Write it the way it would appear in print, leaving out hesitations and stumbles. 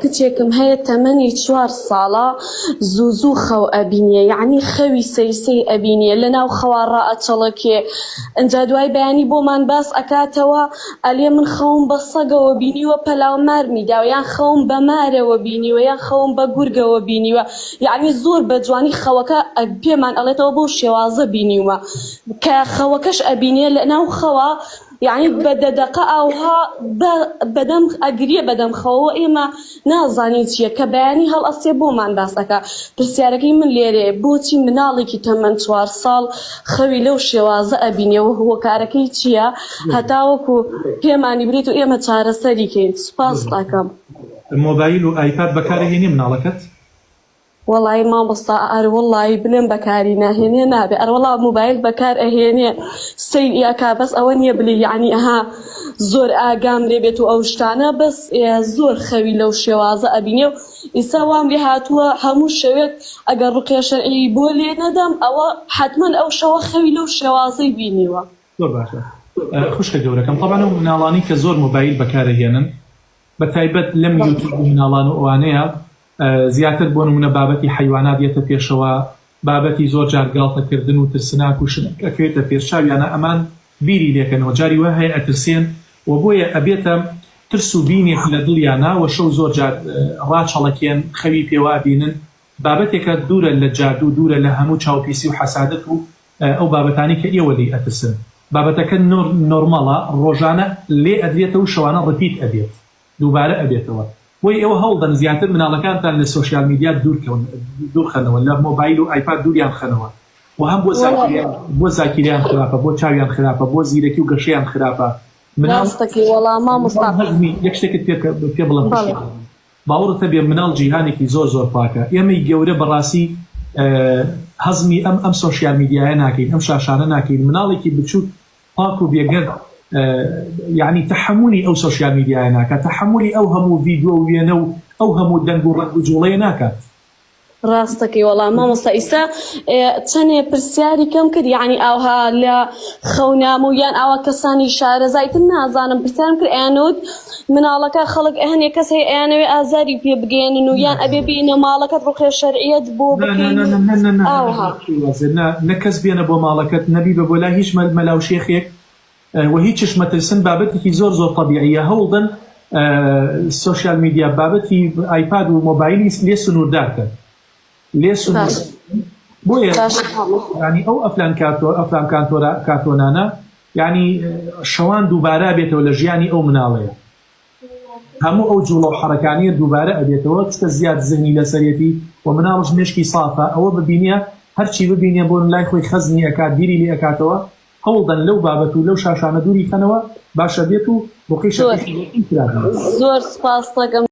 کچێکم هەیە تەمەنی 4 ساڵە زوو خەو ئەبینێ، یعنی خەوی سەیسەی ئەبینێ لەناو خەوا ڕائەچەڵەکێ. ئەنجا دوای بەیانی بۆمان باس ئەکاتەوە ئەلێ من خەوم بە سەگەوە بینیوە پەلاو مارمی داوە، یان خەوم بە مارەوە بینیوە، یان خەوم بە گورگەوە بینیوە. یعنی زۆر بە جوانی خەوەکە پێمان ئەڵێتەوە بۆ شێوازە بینیوە کە خەوەکەش ئەبینێ لەناو خەوا، یعنی بەدەدەقە ئاوها بەدەم ئەگرێ بەدەم خەوە، ئێمە نازانین چییە کە بەیانی هەڵ ئەسێ بۆمان باس دەکا. پرسیارەکەی من لێرەیە بۆچی مناڵێکی تەمەن 4 ساڵ خەوی لەو شێوازە ئەبینێەوە، هۆکارەکەی چییە هەتاوەکو پێمانی برێت و ئێمە چارەسەریکەین. سوپاس دەکەم. مۆبایل و ئایپاد بەکارهێنی مناڵەکەت؟ وەڵی مامۆستا ئەر وەڵی بلێم بەکاری ناهێنێ نابێ، ئەر وەڵا موبایل بەکار ئەهێنێ سەیری ئەکا، بەس ئەوە نییە بلی یعنی ئەها زۆر ئاگام لێ بێت و ئەو شتانە، بەس زۆر خەوی لەو شێوازە ئەبینێ و ئیسا وام لێ هاتووە هەموو شەوێت ئەگەر ڕوقیە شەرعی بۆ لێ نەدەم ئەوە حتمما ئەو شەوە خەوی لەو شێوازەی بینیوە. زۆر باشە. خوشکە گەورەکەم طبعا ئەو مناڵانی کە زۆر مۆبایل بەکارەهێنن بە تایبەت لەم یوتیوب مناڵان و ئەوانەیە زیاتر بۆ نمونە بابەتی حیوانات دێتە پێشەوە، بابەتی زۆر جار گاڵتەکردن و ترسناک و شتەکەوێتە پێشچاویانە، ئەمان بیری لێکەنەوە، جاری وە هەیە ئەترسێن و بۆیە ئەبێتە ترس و بینێک لە دڵیانە و شەو زۆر جار ڕاچەڵەکێن خەوی پێوا بینن. بابەتێکە دوورە لە جادو، دوورە لە هەموو چاوپیسی و حەسادەت و ئەو بابەتانی کە ئێوە لێی ئەترسن. بابەتەکە نۆرمەڵە، ڕۆژانە لێ ئەدرێتە و شەوانە ڕپیت ئەبێت، دووبارە ئەبێتەوە. وی ئێوە هەوڵدەن زیاتر مناڵەکانتان لە سۆشیال میدیا دوورخەنەوە، لە مۆبایل و ئایپاد دووریان خەنەوە، و هەم بۆ زاکیریان خراپە، بۆ چاویان خراپە، بۆ زیرەکی و گەشەیان خراپە. یەک شتێکت پێ بڵم باوەڕتە بێ مناڵ جیهانێکی زۆر زۆر پاکە. ئێمەی گەورە بەڕاستی هەزمی ئەم سۆشیال میدیایە ناکەین، ئەم شاشانە ناکەین. مناڵێکی بچووک پاک و بێگەر يعني تحملی ئەو سۆشیال میدیایە ناکات، تحملی ئەو هەموو ڤیدیۆ و وێنە و ئەو هەموو دەنگ و ڕەنگ و جوڵەیە ناکات. ڕاستەکەی وەڵام مامۆستا ئیسا چەندێ پرسیاری کەم کرد، یعنی ئەوها لە خەونام و یان ئەوە کەسانی شارەزایتر نازانم پرسیارم کرد ئەیانەوت مناڵەکە خەڵک هەنێ کەس هەیە ئەیانەوێ ئازاری پێ بگەێنن و یان ئەبێ بینە ماڵەکەت ڕوقیە شەرعیەت بۆ بکەین. نە کەس بێنە بۆ ماڵەکەت، نەبی بە بۆ لای هیچ مەلاو شێخێک و هیچ مەترسن. بابەتێکی زۆر زۆر طبیعیە. هەوڵدن سۆشیال میدیا بابەتی ئایپاد و مۆبایلی لێ سنووردارکەن، لێ سنوور بۆیە ینی ئەو ئەفلام کارتۆنانە ینی شەوان دووبارە بێتەوە لە ژیانی ئەو مناڵەیە، هەموو ئەو جوڵە و حەرەکانیە دووبارە ئەبێتەوە، چکە زیاد زەهنی لەسەرەتی و مناڵش مێشکی سافە. ئەوە ببینە هەرچی ببینێ بۆ لای خۆی خەزنی ئەکات، بیری لێ ئەکاتەوە. هەوڵدەن لەو بابەت و لەو شاشانە دووری خەنەوە باشە بێت و بۆقی زۆر سپاس دەکەم.